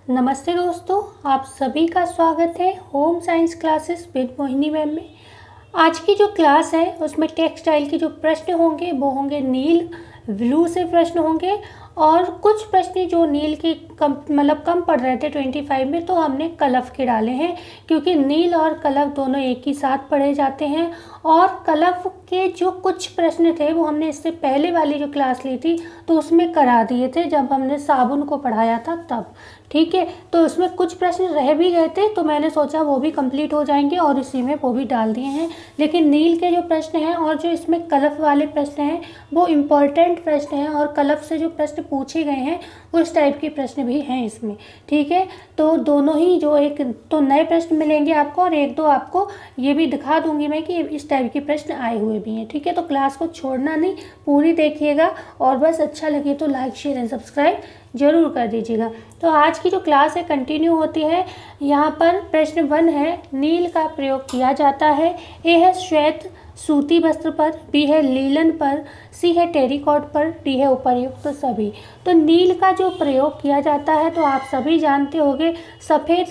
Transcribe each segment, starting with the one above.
नमस्ते दोस्तों, आप सभी का स्वागत है home science classes with Mohini ma'am में। आज की जो क्लास है उसमें टेक्सटाइल के जो प्रश्न होंगे वो होंगे नील ब्लू से प्रश्न होंगे और कुछ प्रश्न जो नील के कम पढ़ रहे थे 25 में, तो हमने कलफ के डाले हैं क्योंकि नील और कलफ दोनों एक ही साथ पढ़े जाते हैं। और कलफ के जो कुछ प्रश्न थे वो हमने इससे पहले वाली जो क्लास ली थी तो उसमें करा दिए थे जब हमने साबुन को पढ़ाया था तब। ठीक है, तो उसमें कुछ प्रश्न रह भी गए थे तो मैंने सोचा वो भी कंप्लीट हो जाएंगे और इसी में वो भी डाल दिए हैं। लेकिन नील के जो प्रश्न हैं और जो इसमें कलफ वाले प्रश्न हैं वो इम्पॉर्टेंट प्रश्न हैं और कलफ से जो प्रश्न पूछे गए हैं उस टाइप के प्रश्न भी हैं इसमें। ठीक है, तो दोनों ही जो एक तो नए प्रश्न मिलेंगे आपको और एक दो आपको ये भी दिखा दूंगी मैं कि इस टाइप के प्रश्न आए हुए भी हैं। ठीक है, तो क्लास को छोड़ना नहीं, पूरी देखिएगा और बस अच्छा लगे तो लाइक शेयर एंड सब्सक्राइब जरूर कर दीजिएगा। तो आज की जो क्लास है कंटिन्यू होती है। यहाँ पर प्रश्न 1 है, नील का प्रयोग किया जाता है। ए है श्वेत सूती वस्त्र पर, बी है लीलन पर, सी है टेरिकॉट पर, डी है उपर्युक्त सभी। तो नील का जो प्रयोग किया जाता है तो आप सभी जानते होंगे सफ़ेद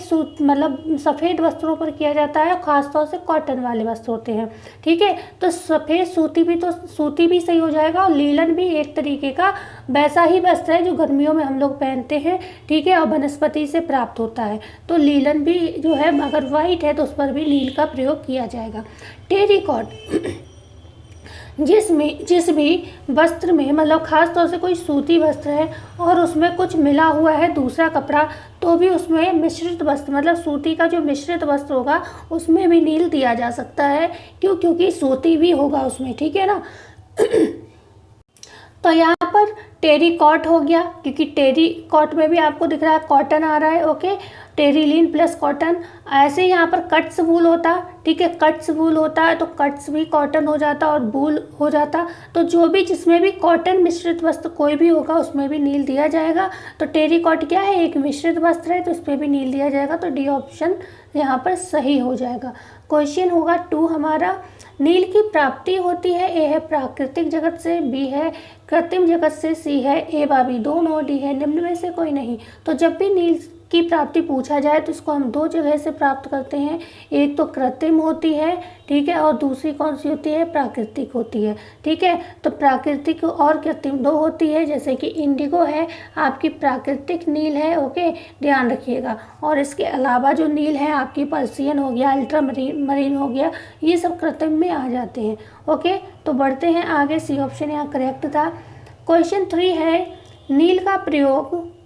सफ़ेद वस्त्रों पर किया जाता है, ख़ासतौर से कॉटन वाले वस्त्र होते हैं। ठीक है, तो सफ़ेद सूती भी सही हो जाएगा और लीलन भी एक तरीके का वैसा ही वस्त्र है जो गर्मियों में हम लोग पहनते हैं। ठीक है, और वनस्पति से प्राप्त होता है तो लीलन भी जो है अगर वाइट है तो उस पर भी नील का प्रयोग किया जाएगा। टेरिकॉट जिस भी वस्त्र में ख़ास तौर से कोई सूती वस्त्र है और उसमें कुछ मिला हुआ है दूसरा कपड़ा तो भी उसमें मिश्रित वस्त्र सूती का जो मिश्रित वस्त्र होगा उसमें भी नील दिया जा सकता है। क्योंकि सूती भी होगा उसमें। ठीक है ना। तो यहाँ पर टेरिकॉट हो गया क्योंकि टेरिकॉट में भी आपको दिख रहा है कॉटन आ रहा है। Okay, terylene plus cotton. ऐसे यहाँ पर कट्स वूल होता। ठीक है, कट्स वूल होता है तो कट्स भी कॉटन हो जाता और वूल हो जाता। तो जो भी जिसमें भी कॉटन मिश्रित वस्त्र कोई भी होगा उसमें भी नील दिया जाएगा। तो टेरिकॉट क्या है, एक मिश्रित वस्त्र है तो उस पर भी नील दिया जाएगा। तो डी ऑप्शन यहाँ पर सही हो जाएगा। क्वेश्चन होगा 2 हमारा, नील की प्राप्ति होती है। ए है प्राकृतिक जगत से, बी है कृत्रिम जगत से, सी है ए बाबी दोनों, डी है निम्न में से कोई नहीं। तो जब भी नील की प्राप्ति पूछा जाए तो इसको हम 2 जगह से प्राप्त करते हैं। एक तो कृत्रिम होती है, ठीक है, और दूसरी कौन सी होती है, प्राकृतिक होती है। ठीक है, तो प्राकृतिक और कृत्रिम 2 होती है। जैसे कि इंडिगो है आपकी प्राकृतिक नील है। ओके, ध्यान रखिएगा। और इसके अलावा जो नील है आपकी पर्सियन हो गया, अल्ट्रा मरीन हो गया, ये सब कृत्रिम में आ जाते हैं। ओके, तो बढ़ते हैं आगे। सी ऑप्शन यहाँ करेक्ट था। क्वेश्चन 3 है, नील का प्रयोग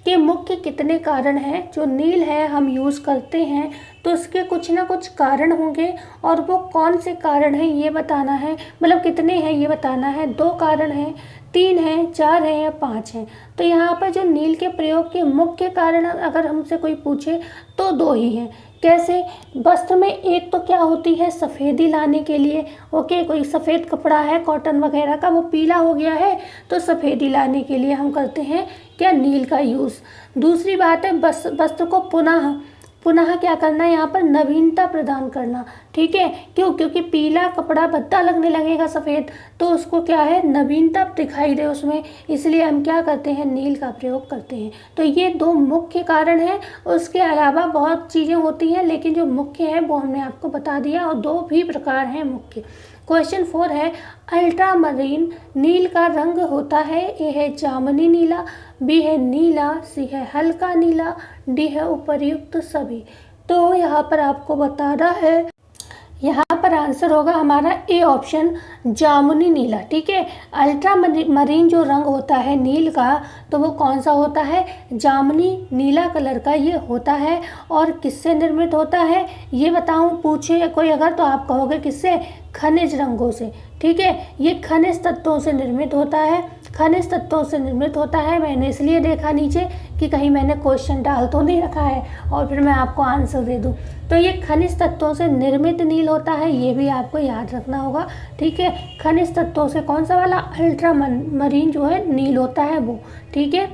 के मुख्य कितने कारण हैं। जो नील है हम यूज़ करते हैं तो उसके कुछ ना कुछ कारण होंगे और वो कौन से कारण हैं ये बताना है। कितने हैं ये बताना है। 2 कारण हैं, 3 हैं, 4 हैं या 5 हैं। तो यहाँ पर जो नील के प्रयोग के मुख्य कारण अगर हमसे कोई पूछे तो 2 ही हैं। कैसे, वस्त्र में एक तो क्या होती है सफ़ेदी लाने के लिए। ओके, कोई सफ़ेद कपड़ा है कॉटन वगैरह का वो पीला हो गया है तो सफ़ेदी लाने के लिए हम करते हैं क्या, नील का यूज़। दूसरी बात है वस्त्र को पुनः क्या करना है, यहाँ पर नवीनता प्रदान करना। ठीक है, क्योंकि पीला कपड़ा भद्दा लगने लगेगा सफ़ेद तो उसको क्या है नवीनता दिखाई दे उसमें, इसलिए हम क्या करते हैं नील का प्रयोग करते हैं। तो ये 2 मुख्य कारण हैं। उसके अलावा बहुत चीज़ें होती हैं लेकिन जो मुख्य है वो हमने आपको बता दिया और 2 भी प्रकार हैं मुख्य। क्वेश्चन 4 है, अल्ट्रा मरीन नील का रंग होता है। ए है जामुनी नीला, बी है नीला, सी है हल्का नीला, डी है उपर्युक्त सभी। तो यहाँ पर आपको बताना है, यहाँ पर आंसर होगा हमारा ए ऑप्शन जामुनी नीला। ठीक है, अल्ट्रा मरीन जो रंग होता है नील का तो वो कौन सा होता है, जामुनी नीला कलर का ये होता है। और किससे निर्मित होता है ये बताऊँ, पूछे कोई अगर तो आप कहोगे किससे, खनिज रंगों से। ठीक है, ये खनिज तत्वों से निर्मित होता है। खनिज तत्वों से निर्मित होता है। मैंने इसलिए देखा नीचे कि कहीं मैंने क्वेश्चन डाल तो नहीं रखा है और फिर मैं आपको आंसर दे दूं। तो ये खनिज तत्वों से निर्मित नील होता है, ये भी आपको याद रखना होगा। ठीक है, खनिज तत्वों से कौन सा वाला, अल्ट्रा मरीन जो है नील होता है वो। ठीक है,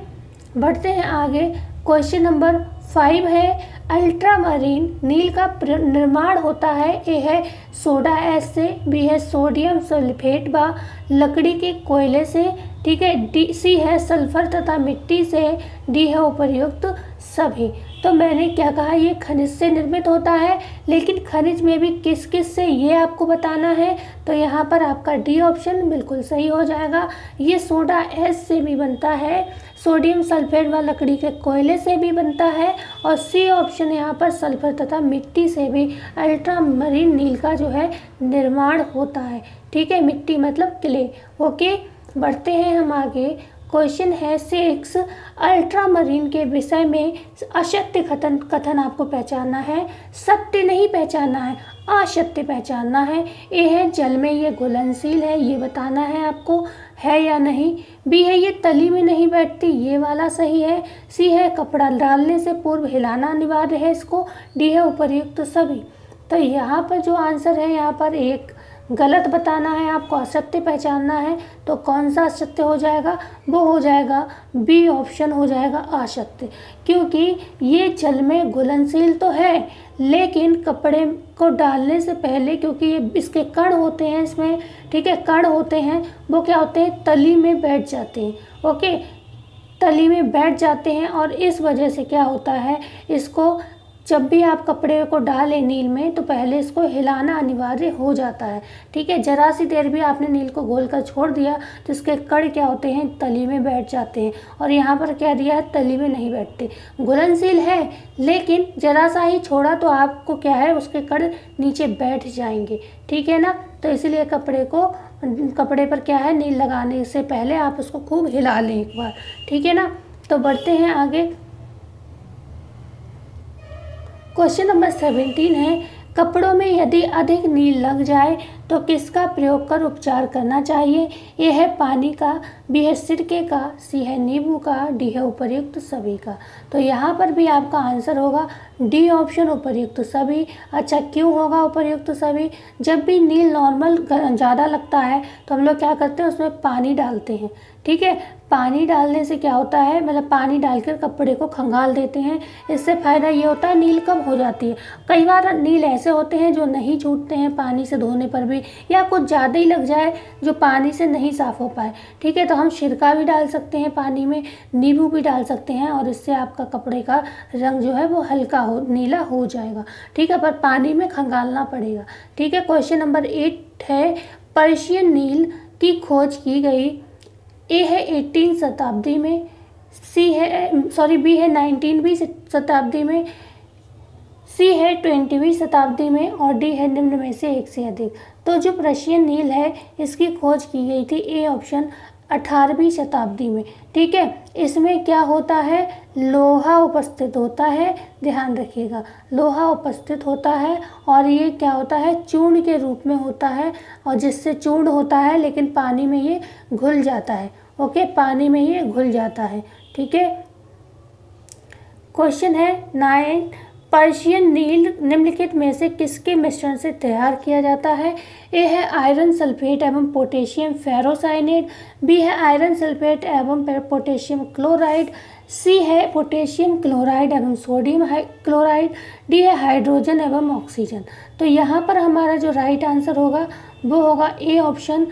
बढ़ते हैं आगे। क्वेश्चन नंबर 5 है, अल्ट्रा मरीन नील का निर्माण होता है। ए है सोडा ऐश से, बी है सोडियम सल्फेट व लकड़ी के कोयले से, ठीक है। डी सी है सल्फर तथा मिट्टी से, डी है उपर्युक्त सभी। तो मैंने क्या कहा, ये खनिज से निर्मित होता है, लेकिन खनिज में भी किस किस से ये आपको बताना है। तो यहाँ पर आपका डी ऑप्शन बिल्कुल सही हो जाएगा। ये सोडा एस से भी बनता है, सोडियम सल्फेट व लकड़ी के कोयले से भी बनता है, और सी ऑप्शन यहाँ पर सल्फर तथा मिट्टी से भी अल्ट्रामरीन नील का जो है निर्माण होता है। ठीक है, मिट्टी मतलब क्ले। ओके, बढ़ते हैं हम आगे। क्वेश्चन है 6, अल्ट्रामरीन के विषय में असत्य कथन आपको पहचानना है। सत्य नहीं पहचानना है, असत्य पहचानना है। ए है जल में ये घुलनशील है, ये बताना है आपको, है या नहीं। बी है ये तली में नहीं बैठती, ये वाला सही है। सी है कपड़ा डालने से पूर्व हिलाना अनिवार्य है इसको। डी है उपर्युक्त सभी। तो यहाँ पर जो आंसर है, यहाँ पर एक गलत बताना है आपको, असत्य पहचानना है। तो कौन सा असत्य हो जाएगा, वो हो जाएगा बी ऑप्शन हो जाएगा असत्य, क्योंकि ये जल में घुलनशील तो है, लेकिन कपड़े को डालने से पहले, क्योंकि ये इसके कण होते हैं इसमें, ठीक है, कण होते हैं, वो क्या होते हैं, तली में बैठ जाते हैं। ओके, तली में बैठ जाते हैं, और इस वजह से क्या होता है, इसको जब भी आप कपड़े को डालें नील में, तो पहले इसको हिलाना अनिवार्य हो जाता है। ठीक है, जरा सी देर भी आपने नील को घोल कर छोड़ दिया तो इसके कण क्या होते हैं, तली में बैठ जाते हैं। और यहाँ पर क्या दिया है, तली में नहीं बैठते, घुलनशील है, लेकिन जरा सा ही छोड़ा तो आपको क्या है, उसके कण नीचे बैठ जाएंगे। ठीक है ना, तो इसीलिए कपड़े पर क्या है, नील लगाने से पहले आप उसको खूब हिला लें एक बार। ठीक है ना, तो बढ़ते हैं आगे। क्वेश्चन नंबर 17 है, कपड़ों में यदि अधिक नील लग जाए तो किसका प्रयोग कर उपचार करना चाहिए। ए है पानी का, बी है सिरके का, सी है नींबू का, डी है उपर्युक्त सभी का। तो यहाँ पर भी आपका आंसर होगा डी ऑप्शन उपर्युक्त सभी। अच्छा, क्यों होगा उपर्युक्त सभी, जब भी नील नॉर्मल ज़्यादा लगता है तो हम लोग क्या करते हैं, उसमें पानी डालते हैं। ठीक है, पानी डालने से क्या होता है, मतलब पानी डालकर कपड़े को खंगाल देते हैं, इससे फ़ायदा ये होता है नील कम हो जाती है। कई बार नील ऐसे होते हैं जो नहीं छूटते हैं पानी से धोने पर भी, या कुछ ज़्यादा ही लग जाए जो पानी से नहीं साफ़ हो पाए। ठीक है, तो हम सिरका भी डाल सकते हैं पानी में, नींबू भी डाल सकते हैं, और इससे आपका कपड़े का रंग जो है वो हल्का नीला हो जाएगा। ठीक है, पर पानी में खंगालना पड़ेगा। ठीक है, क्वेश्चन नंबर 8 है, पर्शियन नील की खोज की गई। ए है 18वीं शताब्दी में, बी है 19वीं शताब्दी में, सी है 20वीं शताब्दी में, और डी है निम्न में से एक से अधिक। तो जो पर्शियन नील है इसकी खोज की गई थी, ए ऑप्शन 18वीं शताब्दी में। ठीक है, इसमें क्या होता है, लोहा उपस्थित होता है, ध्यान रखिएगा, लोहा उपस्थित होता है, और ये क्या होता है, चूर्ण के रूप में होता है, और जिससे चूर्ण होता है, लेकिन पानी में ये घुल जाता है। ओके, पानी में ये घुल जाता है। ठीक है, क्वेश्चन है 9, पर्शियन नील निम्नलिखित में से किसके मिश्रण से तैयार किया जाता है। ए है आयरन सल्फेट एवं पोटेशियम फेरोसाइनेट, बी है आयरन सल्फेट एवं पोटेशियम क्लोराइड, सी है पोटेशियम क्लोराइड एवं सोडियम क्लोराइड, डी है हाइड्रोजन एवं ऑक्सीजन। तो यहाँ पर हमारा जो राइट आंसर होगा वो होगा ए ऑप्शन,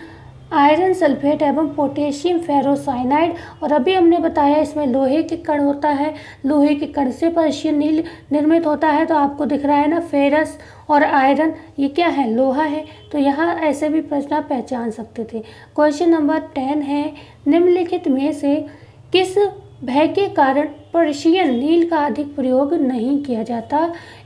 आयरन सल्फेट एवं पोटेशियम फेरोसाइनाइड। और अभी हमने बताया इसमें लोहे के कण होता है, लोहे के कण से पर्शियन नील निर्मित होता है। तो आपको दिख रहा है ना, फेरस और आयरन, ये क्या है, लोहा है। तो यहाँ ऐसे भी प्रश्न आप पहचान सकते थे। क्वेश्चन नंबर 10 है, निम्नलिखित में से किस भय के कारण पर्शियन नील का अधिक प्रयोग नहीं किया जाता।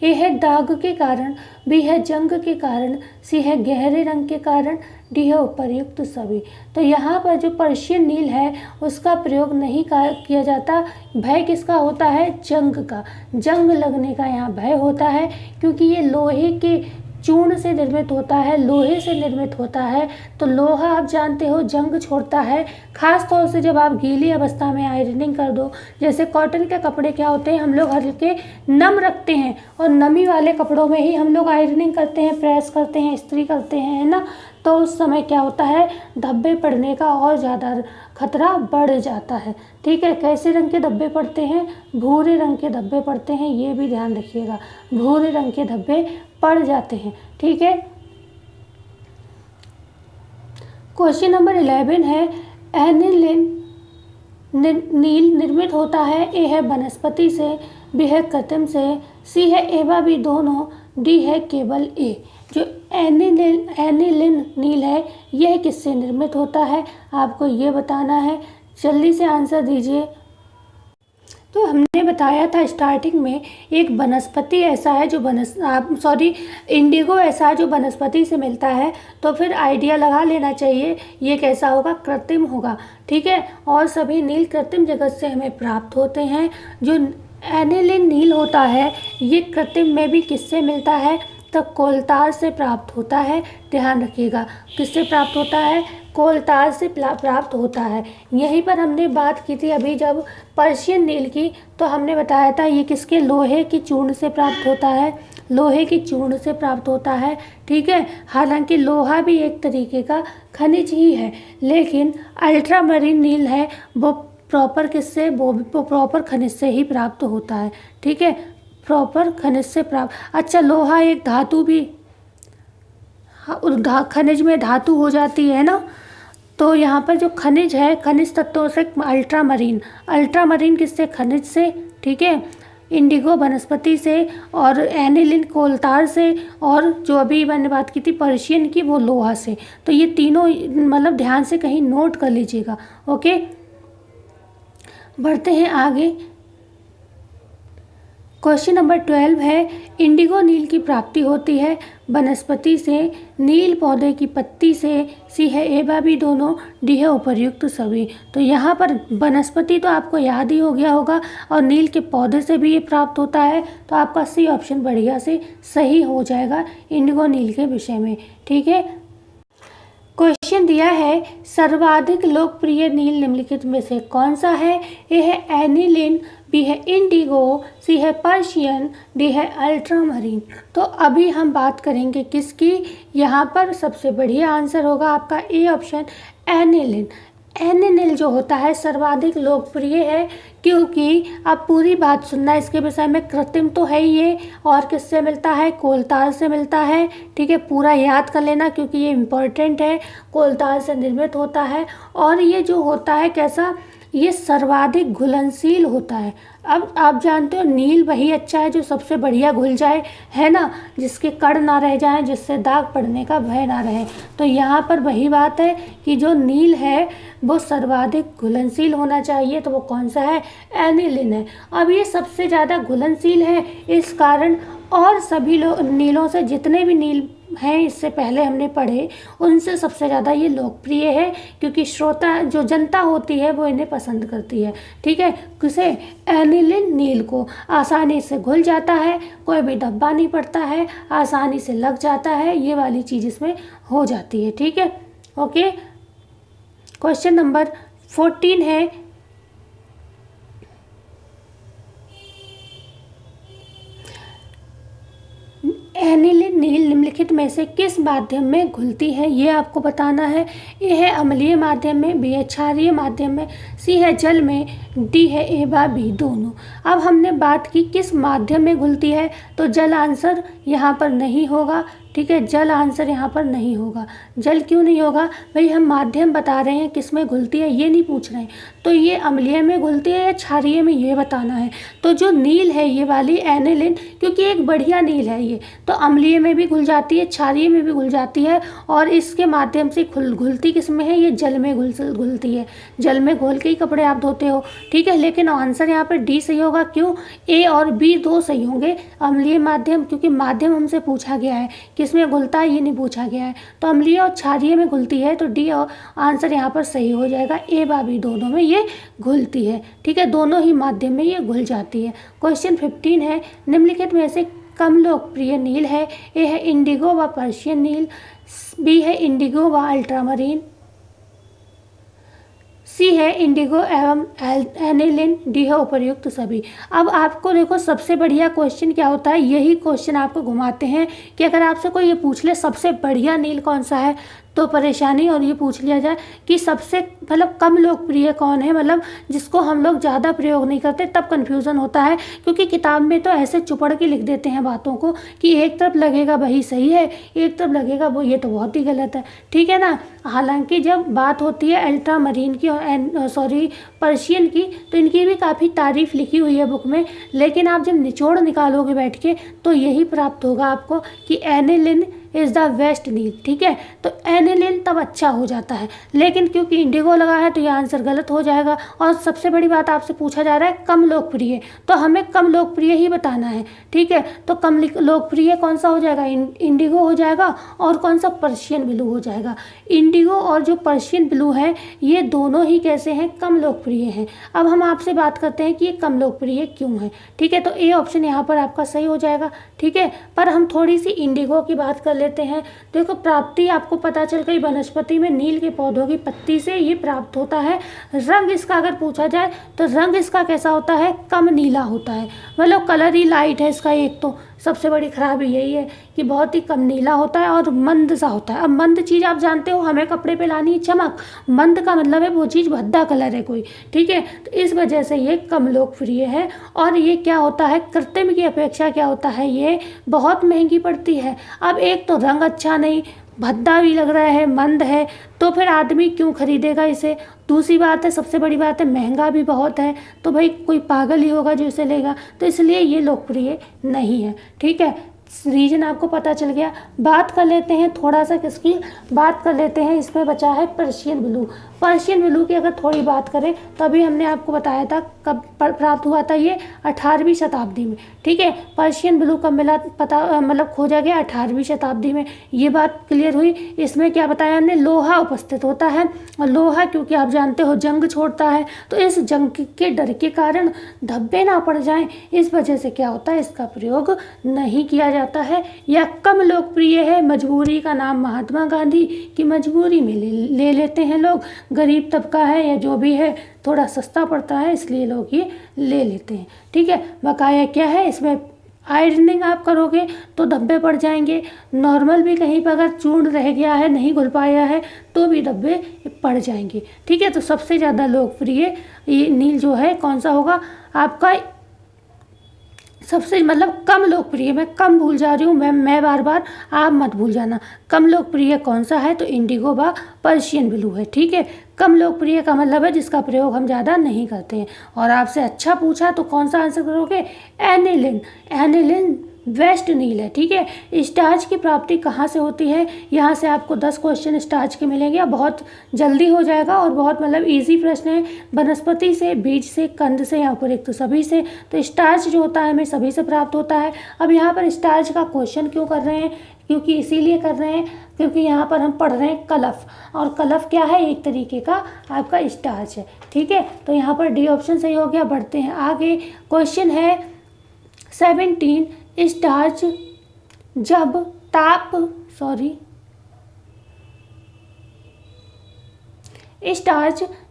ए है दाग के कारण, बी है जंग के कारण, सी है गहरे रंग के कारण, डी है उपर्युक्त सभी। तो यहाँ पर जो पर्शियन नील है उसका प्रयोग नहीं किया जाता। भय किसका होता है, जंग का, जंग लगने का यहाँ भय होता है, क्योंकि ये लोहे के चूर्ण से निर्मित होता है, लोहे से निर्मित होता है। तो लोहा आप जानते हो जंग छोड़ता है, खास तौर से जब आप गीली अवस्था में आयरनिंग कर दो। जैसे कॉटन के कपड़े क्या होते हैं, हम लोग हल्के नम रखते हैं, और नमी वाले कपड़ों में ही हम लोग आयरनिंग करते हैं, प्रेस करते हैं, इस्त्री करते हैं, है ना। तो उस समय क्या होता है, धब्बे पड़ने का और ज़्यादा खतरा बढ़ जाता है। ठीक है, कैसे रंग के धब्बे पड़ते हैं, भूरे रंग के धब्बे पड़ते हैं, ये भी ध्यान रखिएगा, भूरे रंग के धब्बे पड़ जाते हैं। ठीक है, क्वेश्चन नंबर 11 है, एनिलिन नील निर्मित होता है। ए है वनस्पति से, बी है कृत्रिम से, सी है ए व बी दोनों, डी है केवल ए। जो एनिलिन नील है यह किससे निर्मित होता है, आपको ये बताना है। जल्दी से आंसर दीजिए। तो हमने बताया था स्टार्टिंग में एक वनस्पति ऐसा है जो इंडिगो ऐसा है जो वनस्पति से मिलता है। तो फिर आइडिया लगा लेना चाहिए ये कैसा होगा, कृत्रिम होगा। ठीक है, और सभी नील कृत्रिम जगत से हमें प्राप्त होते हैं। जो एनिलिन नील होता है ये कृत्रिम में भी किससे मिलता है, तो कोलतार से प्राप्त होता है। ध्यान रखिएगा, किससे प्राप्त होता है, कोलतार से प्राप्त होता है। यहीं पर हमने बात की थी अभी जब पर्शियन नील की, तो हमने बताया था ये किसके, लोहे की चूर्ण से प्राप्त होता है। लोहे की चूर्ण से प्राप्त होता है। ठीक है, हालांकि लोहा भी एक तरीके का खनिज ही है, लेकिन अल्ट्रामरीन नील है वो प्रॉपर किससे, वो प्रॉपर खनिज से ही प्राप्त होता है। ठीक है, प्रॉपर खनिज से प्राप्त। अच्छा, लोहा एक धातु भी, खनिज में धातु हो जाती है ना, तो यहाँ पर जो खनिज है, खनिज तत्वों से अल्ट्रामरीन किससे, खनिज से। ठीक है, इंडिगो वनस्पति से, और एनिलिन कोलतार से, और जो अभी मैंने बात की थी पर्शियन की वो लोहा से। तो ये तीनों मतलब ध्यान से कहीं नोट कर लीजिएगा। ओके, बढ़ते हैं आगे। क्वेश्चन नंबर 12 है, इंडिगो नील की प्राप्ति होती है वनस्पति से, नील पौधे की पत्ती से, सी है ए व बी दोनों, डी है उपर्युक्त सभी। तो यहाँ पर वनस्पति तो आपको याद ही हो गया होगा, और नील के पौधे से भी ये प्राप्त होता है। तो आपका सी ऑप्शन बढ़िया से सही हो जाएगा इंडिगो नील के विषय में। ठीक है, क्वेश्चन दिया है, सर्वाधिक लोकप्रिय नील निम्नलिखित में से कौन सा है। ए है एनिलिन, बी है इंडिगो, सी है पर्शियन, डी है अल्ट्रामरीन। तो अभी हम बात करेंगे किसकी, यहाँ पर सबसे बढ़िया आंसर होगा आपका ए ऑप्शन, एनिलिन। एनिलिन जो होता है सर्वाधिक लोकप्रिय है, क्योंकि अब पूरी बात सुनना इसके विषय में, कृत्रिम तो है ही ये, और किससे मिलता है, कोलतार से मिलता है। ठीक है, पूरा याद कर लेना क्योंकि ये इम्पोर्टेंट है। कोलतार से निर्मित होता है, और ये जो होता है कैसा, ये सर्वाधिक घुलनशील होता है। अब आप जानते हो नील वही अच्छा है जो सबसे बढ़िया घुल जाए, है ना, जिसके कण ना रह जाएं, जिससे दाग पड़ने का भय ना रहे। तो यहाँ पर वही बात है कि जो नील है वो सर्वाधिक घुलनशील होना चाहिए। तो वो कौन सा है, एनिलिन है। अब ये सबसे ज़्यादा घुलनशील है, इस कारण और सभी नीलों से, जितने भी नील हैं इससे पहले हमने पढ़े, उनसे सबसे ज़्यादा ये लोकप्रिय है, क्योंकि श्रोता जो जनता होती है वो इन्हें पसंद करती है। ठीक है, किसे, एनिलिन नील को। आसानी से घुल जाता है, कोई भी धब्बा नहीं पड़ता है, आसानी से लग जाता है, ये वाली चीज़ इसमें हो जाती है। ठीक है, ओके। क्वेश्चन नंबर 14 है, एनिलिन नील निम्नलिखित में से किस माध्यम में घुलती है, ये आपको बताना है। ए है अम्लीय माध्यम में, बी है क्षारीय माध्यम में, सी है जल में, डी है ए व बी दोनों। अब हमने बात की किस माध्यम में घुलती है, तो जल आंसर यहाँ पर नहीं होगा। ठीक है, जल आंसर यहाँ पर नहीं होगा। जल क्यों नहीं होगा भाई, हम माध्यम बता रहे हैं किस में घुलती है, ये नहीं पूछ रहे हैं। तो ये अम्लीय में घुलती है या क्षारीय में, ये बताना है। तो जो नील है ये वाली एनिलिन, क्योंकि एक बढ़िया नील है ये, तो अम्लीय में भी घुल जाती है, क्षारीय में भी घुल जाती है, और इसके माध्यम से घुलती किस में है, ये जल में घुलती है। जल में घोल के ही कपड़े आप धोते हो। ठीक है, लेकिन आंसर यहाँ पर डी सही होगा। क्यों, ए और बी दो सही होंगे। अम्लीय माध्यम, क्योंकि माध्यम हमसे पूछा गया है किसमें घुलता है, ये नहीं पूछा गया है। तो अम्लीय और क्षारीय में घुलती है, तो डी और आंसर यहाँ पर सही हो जाएगा। ए व बी दोनों में ये घुलती है। ठीक है, दोनों ही माध्यम में ये घुल जाती है। क्वेश्चन 15 है, निम्नलिखित में से कम लोकप्रिय नील है। ए है इंडिगो व पर्शियन नील, बी है इंडिगो व अल्ट्रामरीन, सी है इंडिगो एवं एनिलिन, डी है उपर्युक्त सभी। अब आपको देखो सबसे बढ़िया क्वेश्चन क्या होता है, यही क्वेश्चन आपको घुमाते हैं कि अगर आपसे कोई ये पूछ ले सबसे बढ़िया नील कौन सा है, तो परेशानी, और ये पूछ लिया जाए कि सबसे मतलब कम लोकप्रिय कौन है, मतलब जिसको हम लोग ज़्यादा प्रयोग नहीं करते, तब कन्फ्यूज़न होता है। क्योंकि किताब में तो ऐसे चुपड़ के लिख देते हैं बातों को कि एक तरफ लगेगा वही सही है, एक तरफ लगेगा वो ये तो बहुत ही गलत है, ठीक है ना। हालांकि जब बात होती है अल्ट्रामरीन की और पर्शियन की, तो इनकी भी काफ़ी तारीफ लिखी हुई है बुक में, लेकिन आप जब निचोड़ निकालोगे बैठ के तो यही प्राप्त होगा आपको कि एनिलिन इज़ द बेस्ट नील, ठीक है। तो एनिलिन तब अच्छा हो जाता है, लेकिन क्योंकि इंडिगो लगा है तो ये आंसर गलत हो जाएगा। और सबसे बड़ी बात आपसे पूछा जा रहा है कम लोकप्रिय, तो हमें कम लोकप्रिय ही बताना है, ठीक है। तो कम लोकप्रिय कौन सा हो जाएगा, इंडिगो हो जाएगा, और कौन सा, पर्शियन ब्लू हो जाएगा। इंडिगो और जो पर्शियन ब्लू है ये दोनों ही कैसे हैं, कम लोकप्रिय हैं। अब हम आपसे बात करते हैं कि ये कम लोकप्रिय क्यों है, ठीक है। तो ए ऑप्शन यहाँ पर आपका सही हो जाएगा, ठीक है। पर हम थोड़ी सी इंडिगो की बात कर लेते हैं। देखो प्राप्ति आपको पता चल गई, वनस्पति में नील के पौधों की पत्ती से ये प्राप्त होता है। रंग इसका अगर पूछा जाए तो रंग इसका कैसा होता है, कम नीला होता है, मतलब कलर ही लाइट है इसका। एक तो सबसे बड़ी खराबी यही है कि बहुत ही कम नीला होता है और मंद सा होता है। अब मंद चीज़ आप जानते हो, हमें कपड़े पे लानी है चमक, मंद का मतलब है वो चीज़ भद्दा कलर है कोई, ठीक है। तो इस वजह से ये कम लोकप्रिय है। और ये क्या होता है, कृत्रिम की अपेक्षा क्या होता है, ये बहुत महंगी पड़ती है। अब एक तो रंग अच्छा नहीं, भद्दा भी लग रहा है, मंद है, तो फिर आदमी क्यों खरीदेगा इसे। दूसरी बात है, सबसे बड़ी बात है, महंगा भी बहुत है, तो भाई कोई पागल ही होगा जो इसे लेगा, तो इसलिए ये लोकप्रिय नहीं है, ठीक है। रीजन आपको पता चल गया। बात कर लेते हैं थोड़ा सा किसकी, बात कर लेते हैं, इसमें बचा है पर्शियन ब्लू। पर्शियन ब्लू की अगर थोड़ी बात करें तो अभी हमने आपको बताया था कब प्राप्त हुआ था, ये 18वीं शताब्दी में, ठीक है। पर्शियन ब्लू कब मिला पता, मतलब खोजा गया 18वीं शताब्दी में, ये बात क्लियर हुई। इसमें क्या बताया हमने, लोहा उपस्थित होता है, और लोहा क्योंकि आप जानते हो जंग छोड़ता है, तो इस जंग के डर के कारण धब्बे ना पड़ जाएं, इस वजह से क्या होता है, इसका प्रयोग नहीं किया जाता है, या कम लोकप्रिय है। मजबूरी का नाम महात्मा गांधी की मजबूरी में ले लेते हैं लोग, गरीब तबका है या जो भी है, थोड़ा सस्ता पड़ता है इसलिए लोग ये ले लेते हैं, ठीक है। बकाया क्या है, इसमें आयरनिंग आप करोगे तो धब्बे पड़ जाएंगे, नॉर्मल भी कहीं पर अगर चूर्ण रह गया है, नहीं घुल पाया है, तो भी धब्बे पड़ जाएंगे, ठीक है। तो सबसे ज़्यादा लोकप्रिय ये नील जो है कौन सा होगा आपका, सबसे मतलब कम लोकप्रिय, मैं कम भूल जा रही हूँ, मैं बार बार, आप मत भूल जाना। कम लोकप्रिय कौन सा है, तो इंडिगो व पर्शियन ब्लू है, ठीक है। कम लोकप्रिय का मतलब है जिसका प्रयोग हम ज़्यादा नहीं करते हैं। और आपसे अच्छा पूछा तो कौन सा आंसर करोगे, एनिलिन। एनिलिन वेस्ट नील है, ठीक है। स्टार्च की प्राप्ति कहाँ से होती है, यहाँ से आपको 10 क्वेश्चन स्टार्च के मिलेंगे, बहुत जल्दी हो जाएगा और बहुत मतलब इजी प्रश्न है। वनस्पति से, बीज से, कंद से या उपयुक्त तो सभी से। तो स्टार्च जो होता है हमें सभी से प्राप्त होता है। अब यहाँ पर स्टार्च का क्वेश्चन क्यों कर रहे हैं, क्योंकि इसीलिए कर रहे हैं क्योंकि यहाँ पर हम पढ़ रहे हैं कलफ, और कलफ क्या है, एक तरीके का आपका स्टार्च है, ठीक है। तो यहाँ पर डी ऑप्शन सही हो गया। बढ़ते हैं आगे, क्वेश्चन है 17, स्टार्च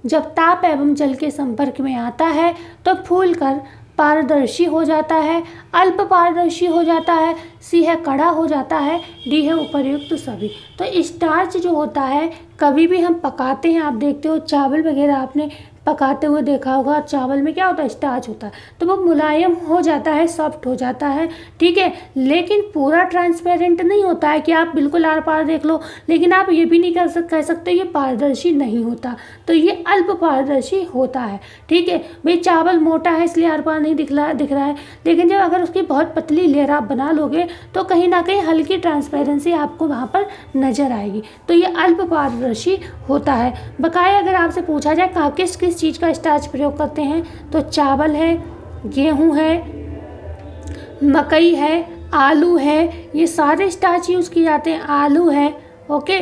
जब ताप एवं जल के संपर्क में आता है तो फूलकर पारदर्शी हो जाता है, अल्प पारदर्शी हो जाता है, सी है कड़ा हो जाता है, डी है उपर्युक्त सभी। तो स्टार्च जो होता है कभी भी हम पकाते हैं, आप देखते हो चावल वगैरह आपने पकाते हुए देखा होगा, चावल में क्या होता है, स्टार्च होता है, तो वो मुलायम हो जाता है, सॉफ्ट हो जाता है, ठीक है। लेकिन पूरा ट्रांसपेरेंट नहीं होता है कि आप बिल्कुल आर पार देख लो, लेकिन आप ये भी नहीं कह सकते ये पारदर्शी नहीं होता, तो ये अल्प पारदर्शी होता है, ठीक है। भाई चावल मोटा है इसलिए आर पार नहीं दिख रहा है, लेकिन जब अगर उसकी बहुत पतली लेयर आप बना लोगे तो कहीं ना कहीं हल्की ट्रांसपेरेंसी आपको वहाँ पर नजर आएगी, तो ये अल्प पारदर्शी होता है। बकाया अगर आपसे पूछा जाए किस चीज़ का स्टार्च प्रयोग करते हैं, तो चावल है, गेहूं है, मकई है, आलू है, ये सारे स्टार्च यूज़ किए जाते हैं। आलू है, ओके,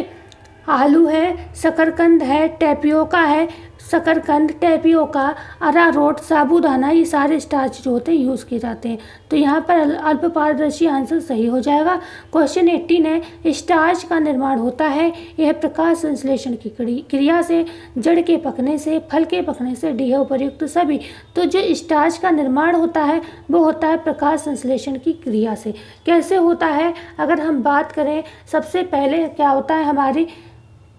आलू है, शकरकंद है, टेपियोका है, शकरकंद, टेपियोका, अरारोट, साबूदाना, ये सारे स्टार्च जो होते हैं यूज़ किए जाते हैं। तो यहाँ पर अल्प पारदर्शी आंसर सही हो जाएगा। क्वेश्चन 18 है, स्टार्च का निर्माण होता है, यह प्रकाश संश्लेषण की क्रिया से, जड़ के पकने से, फल के पकने से, डी है उपर्युक्त सभी। तो जो स्टार्च का निर्माण होता है वो होता है प्रकाश संश्लेषण की क्रिया से। कैसे होता है, अगर हम बात करें सबसे पहले क्या होता है, हमारी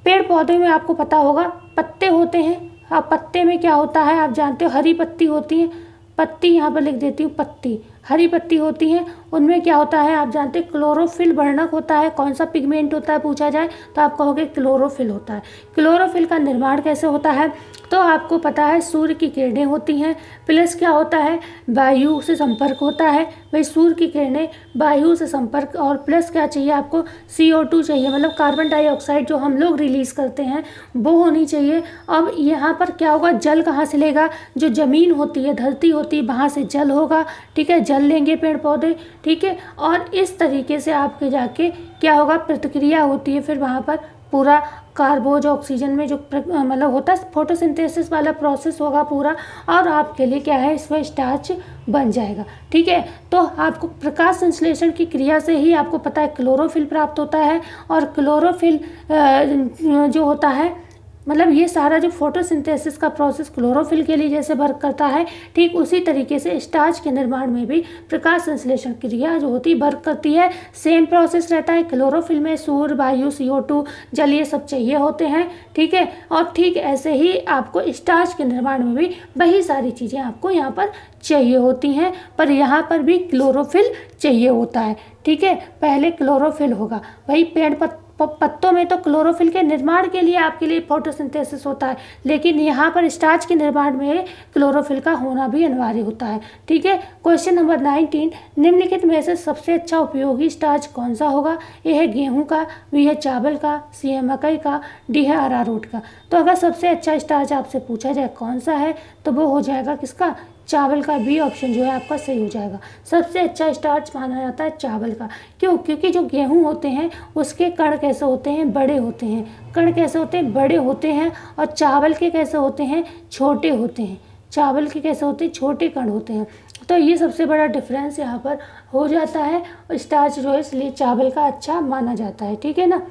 पेड़ पौधे में आपको पता होगा पत्ते होते हैं। अब पत्ते में क्या होता है आप जानते हो, हरी पत्ती होती है, पत्ती यहाँ पर लिख देती हूँ, पत्ती हरी पत्ती होती हैं। उनमें क्या होता है आप जानते हैं, क्लोरोफिल वर्णक होता है। कौन सा पिगमेंट होता है पूछा जाए तो आप कहोगे क्लोरोफिल होता है। क्लोरोफिल का निर्माण कैसे होता है तो आपको पता है सूर्य की किरणें होती हैं, प्लस क्या होता है वायु से संपर्क होता है। भाई सूर्य की किरणें, वायु से संपर्क, और प्लस क्या चाहिए आपको CO2 चाहिए, मतलब कार्बन डाइऑक्साइड जो हम लोग रिलीज़ करते हैं वो होनी चाहिए। अब यहाँ पर क्या होगा, जल कहाँ से लेगा, जो ज़मीन होती है, धरती होती है, वहाँ से जल होगा। ठीक है, जल लेंगे पेड़ पौधे। ठीक है, और इस तरीके से आपके जाके क्या होगा, प्रतिक्रिया होती है, फिर वहाँ पर पूरा कार्बोज ऑक्सीजन में जो मतलब होता है फोटोसिंथेसिस वाला प्रोसेस होगा पूरा, और आपके लिए क्या है इसमें स्टार्च बन जाएगा। ठीक है, तो आपको प्रकाश संश्लेषण की क्रिया से ही आपको पता है क्लोरोफिल प्राप्त होता है। और क्लोरोफिल जो होता है, मतलब ये सारा जो फोटोसिंथेसिस का प्रोसेस क्लोरोफिल के लिए जैसे वर्क करता है, ठीक उसी तरीके से स्टार्च के निर्माण में भी प्रकाश संश्लेषण क्रिया जो होती है वर्क करती है। सेम प्रोसेस रहता है। क्लोरोफिल में सूर्य, वायु, CO2, जल, ये सब चाहिए होते हैं। ठीक है, और ठीक ऐसे ही आपको स्टार्च के निर्माण में भी वही सारी चीज़ें आपको यहाँ पर चाहिए होती हैं, पर यहाँ पर भी क्लोरोफिल चाहिए होता है। ठीक है, पहले क्लोरोफिल होगा। वही पेड़ पत्तों में तो क्लोरोफिल के निर्माण के लिए आपके लिए फोटोसिंथेसिस होता है, लेकिन यहाँ पर स्टार्च के निर्माण में क्लोरोफिल का होना भी अनिवार्य होता है। ठीक है, क्वेश्चन नंबर 19, निम्नलिखित में से सबसे अच्छा उपयोगी स्टार्च कौन सा होगा। ए है गेहूं का, बी है चावल का, सी है मकई का, डी है अरारोट का। तो अगर सबसे अच्छा स्टार्च आपसे पूछा जाए कौन सा है तो वो हो जाएगा किसका, चावल का। बी ऑप्शन जो है आपका सही हो जाएगा। सबसे अच्छा स्टार्च माना जाता है चावल का। क्यों, क्योंकि जो गेहूं होते हैं उसके कण कैसे होते हैं, बड़े होते हैं। कण कैसे होते हैं, बड़े होते हैं। और चावल के कैसे होते हैं, छोटे होते हैं। चावल के कैसे होते हैं, छोटे कण होते हैं। तो ये सबसे बड़ा डिफरेंस यहाँ पर हो जाता है। स्टार्च जो है इसलिए चावल का अच्छा माना जाता है। ठीक है ना,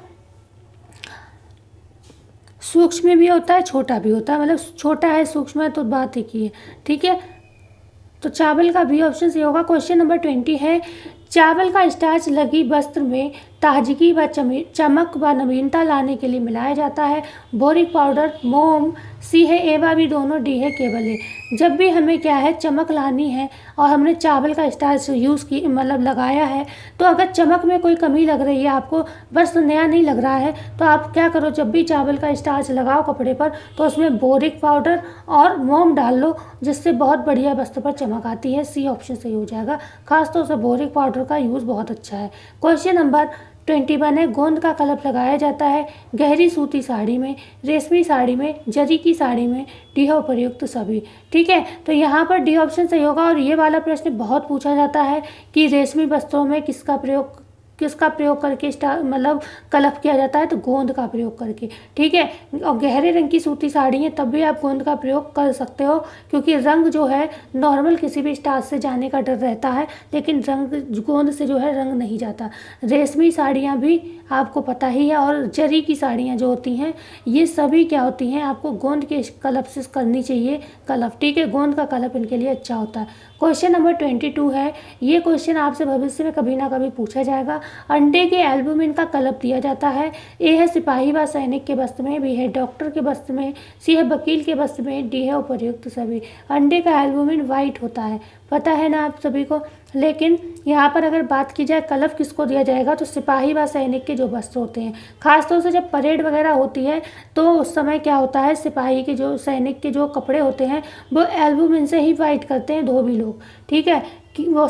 सूक्ष्म भी होता है, छोटा भी होता है, मतलब छोटा है, सूक्ष्म है, तो बात ही की है। ठीक है, तो चावल का बी ऑप्शन सही होगा। क्वेश्चन नंबर 20 है, चावल का स्टार्च लगी वस्त्र में ताजगी व चमक व नवीनता लाने के लिए मिलाया जाता है। बोरिक पाउडर, मोम, सी है ए व बी दोनों, डी है केवल ए। जब भी हमें क्या है चमक लानी है और हमने चावल का स्टार्च यूज़ की मतलब लगाया है, तो अगर चमक में कोई कमी लग रही है, आपको वस्त्र नया नहीं लग रहा है, तो आप क्या करो, जब भी चावल का स्टार्च लगाओ कपड़े पर तो उसमें बोरिक पाउडर और मोम डाल लो, जिससे बहुत बढ़िया वस्त्र पर चमक आती है। सी ऑप्शन सही हो जाएगा। खासतौर से बोरिक पाउडर का यूज़ बहुत अच्छा है। क्वेश्चन नंबर 21 है, गोंद का कलप लगाया जाता है गहरी सूती साड़ी में, रेशमी साड़ी में, जरी की साड़ी में, डी है उपर्युक्त सभी। ठीक है, तो यहाँ पर डी ऑप्शन सही होगा। और ये वाला प्रश्न बहुत पूछा जाता है कि रेशमी वस्त्रों में किसका प्रयोग करके मतलब कलप किया जाता है, तो गोंद का प्रयोग करके। ठीक है, और गहरे रंग की सूती साड़ी है तब भी आप गोंद का प्रयोग कर सकते हो, क्योंकि रंग जो है नॉर्मल किसी भी स्टार्च से जाने का डर रहता है, लेकिन रंग गोंद से जो है रंग नहीं जाता। रेशमी साड़ियाँ भी आपको पता ही है, और जरी की साड़ियाँ जो होती हैं ये सभी क्या होती हैं, आपको गोंद के कलप से करनी चाहिए कलप। ठीक है, गोंद का कलप इनके लिए अच्छा होता है। क्वेश्चन नंबर 22 है, ये क्वेश्चन आपसे भविष्य में कभी ना कभी पूछा जाएगा। अंडे के एल्बुमिन का कलप दिया जाता है। ए है सिपाही व सैनिक के वस्त्र में, बी है डॉक्टर के वस्त्र में, सी है वकील के वस्त्र में, डी है उपर्युक्त सभी। अंडे का एल्बुमिन वाइट होता है, पता है ना आप सभी को। लेकिन यहाँ पर अगर बात की जाए कलप किसको दिया जाएगा, तो सिपाही व सैनिक के जो वस्त्र होते हैं, खासतौर से जब परेड वगैरह होती है तो उस समय क्या होता है, सिपाही के जो सैनिक के जो कपड़े होते हैं वो एल्बुमिन से ही वाइट करते हैं धोबी लोग। ठीक है, कि वो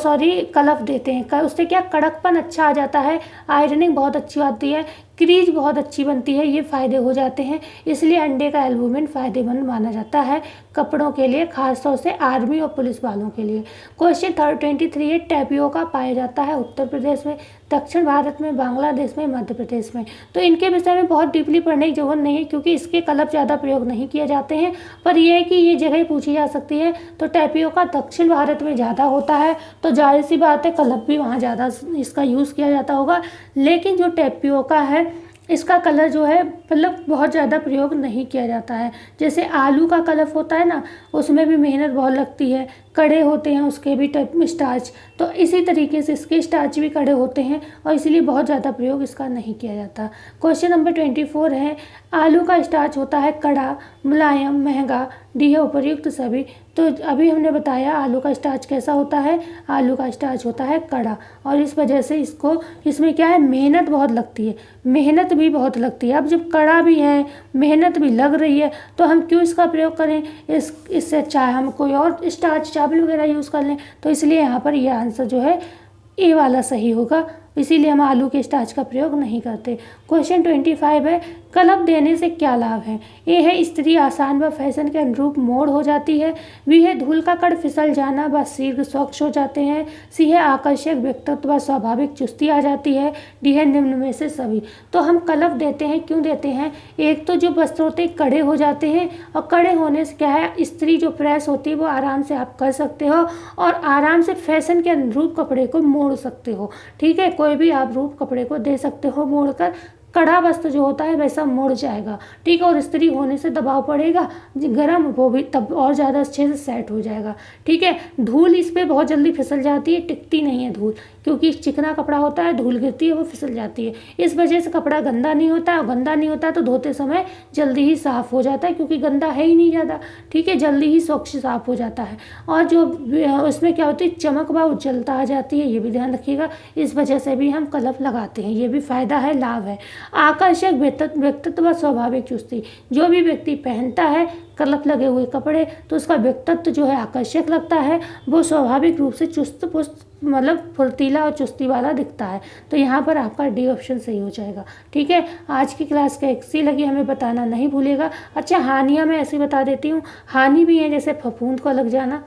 कलफ देते हैं, उससे क्या कड़कपन अच्छा आ जाता है, आयरनिंग बहुत अच्छी आती है, क्रीज बहुत अच्छी बनती है, ये फ़ायदे हो जाते हैं। इसलिए अंडे का एल्बुमिन फ़ायदेमंद माना जाता है कपड़ों के लिए, खासतौर से आर्मी और पुलिस वालों के लिए। क्वेश्चन 23 है, टैपियोका पाया जाता है उत्तर प्रदेश में, दक्षिण भारत में, बांग्लादेश में, मध्य प्रदेश में। तो इनके विषय में बहुत डीपली पढ़ने की जरूरत नहीं है, क्योंकि इसके कलप ज़्यादा प्रयोग नहीं किए जाते हैं, पर यह है कि ये जगह पूछी जा सकती है। तो टैपियोका दक्षिण भारत में ज़्यादा होता है, तो जाहिर सी बात है कलप भी वहाँ ज़्यादा इसका यूज़ किया जाता होगा। लेकिन जो टैपियोका है इसका कलर जो है मतलब बहुत ज़्यादा प्रयोग नहीं किया जाता है। जैसे आलू का कलफ होता है ना, उसमें भी मेहनत बहुत लगती है, कड़े होते हैं उसके भी स्टार्च, तो इसी तरीके से इसके स्टार्च भी कड़े होते हैं और इसीलिए बहुत ज़्यादा प्रयोग इसका नहीं किया जाता। क्वेश्चन नंबर 24 है, आलू का स्टार्च होता है कड़ा, मुलायम, महंगा, डी है उपर्युक्त सभी। तो अभी हमने बताया आलू का स्टार्च कैसा होता है, आलू का स्टार्च होता है कड़ा, और इस वजह से इसमें क्या है, मेहनत बहुत लगती है, मेहनत भी बहुत लगती है। अब जब कड़ा भी है, मेहनत भी लग रही है, तो हम क्यों इसका प्रयोग करें, इससे अच्छा है हम कोई और स्टार्च चावल वगैरह यूज़ कर लें। तो इसलिए यहाँ पर यह आंसर जो है ए वाला सही होगा, इसीलिए हम आलू के स्टार्च का प्रयोग नहीं करते। क्वेश्चन 25 है, कलप देने से क्या लाभ है। ए है स्त्री आसान व फैशन के अनुरूप मोड़ हो जाती है, बी है धूल का कण फिसल जाना व शीघ्र स्वच्छ हो जाते हैं, सी है आकर्षक व्यक्तित्व व स्वाभाविक चुस्ती आ जाती है, डी है निम्न में से सभी। तो हम कलप देते हैं, क्यों देते हैं, एक तो जो वस्त्र होते हैं कड़े हो जाते हैं, और कड़े होने से क्या है, स्त्री जो प्रेस होती है वो आराम से आप कर सकते हो और आराम से फैशन के अनुरूप कपड़े को मोड़ सकते हो। ठीक है, कोई भी आप रूप कपड़े को दे सकते हो मोड़कर, कड़ा वस्त्र जो होता है वैसा मुड़ जाएगा। ठीक है, और स्त्री होने से दबाव पड़ेगा गरम, वो भी तब और ज़्यादा अच्छे से सेट हो जाएगा। ठीक है, धूल इस पर बहुत जल्दी फिसल जाती है, टिकती नहीं है धूल, क्योंकि चिकना कपड़ा होता है, धूल गिरती है वो फिसल जाती है, इस वजह से कपड़ा गंदा नहीं होता है, और गंदा नहीं होता तो धोते समय जल्दी ही साफ़ हो जाता है, क्योंकि गंदा है ही नहीं ज़्यादा। ठीक है, जल्दी ही स्वच्छ साफ़ हो जाता है, और जो उसमें क्या होती है, चमक व उज्ज्वलता आ जाती है, ये भी ध्यान रखिएगा। इस वजह से भी हम कलप लगाते हैं, ये भी फायदा है, लाभ है। आकर्षक व्यक्तित्व व स्वाभाविक चुस्ती, जो भी व्यक्ति पहनता है कलप लगे हुए कपड़े तो उसका व्यक्तित्व जो है आकर्षक लगता है, वो स्वाभाविक रूप से चुस्त पुस्त मतलब फुर्तीला और चुस्ती वाला दिखता है। तो यहाँ पर आपका डी ऑप्शन सही हो जाएगा। ठीक है, आज की क्लास कैसी लगी हमें बताना नहीं भूलिएगा। अच्छा, हानियाँ मैं ऐसे बता देती हूँ, हानि भी है जैसे फफूंद को लग जाना,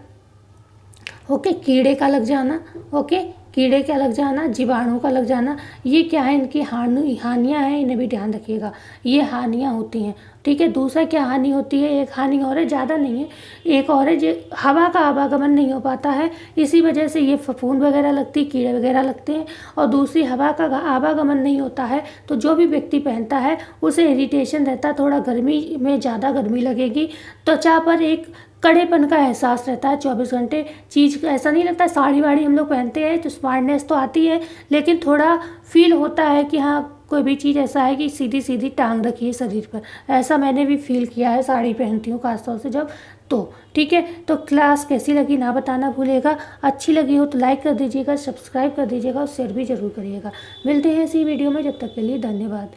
ओके, कीड़े का लग जाना, ओके, कीड़े का लग जाना, जीवाणु का लग जाना, ये क्या है, इनकी हानियाँ हैं, इन्हें भी ध्यान रखिएगा, ये हानियाँ होती हैं। ठीक है, दूसरा क्या हानि होती है, एक हानि और है, ज़्यादा नहीं है, एक और है, जो हवा का आवागमन नहीं हो पाता है, इसी वजह से ये फफूंद वगैरह लगती, कीड़े वगैरह लगते हैं। और दूसरी, हवा का आवागमन नहीं होता है तो जो भी व्यक्ति पहनता है उसे इरिटेशन रहता है, थोड़ा गर्मी में ज़्यादा गर्मी लगेगी, त्वचा पर एक कड़ेपन का एहसास रहता है 24 घंटे, चीज़ ऐसा नहीं लगता। साड़ी वाड़ी हम लोग पहनते हैं तो स्मार्टनेस तो आती है, लेकिन थोड़ा फील होता है कि हाँ कोई भी चीज़ ऐसा है कि सीधी सीधी टांग रखी है शरीर पर, ऐसा मैंने भी फील किया है साड़ी पहनती हूँ खासतौर से जब। तो ठीक है, तो क्लास कैसी लगी ना बताना भूलिएगा, अच्छी लगी हो तो लाइक कर दीजिएगा, सब्सक्राइब कर दीजिएगा और शेयर भी ज़रूर करिएगा। मिलते हैं इसी वीडियो में, जब तक के लिए धन्यवाद।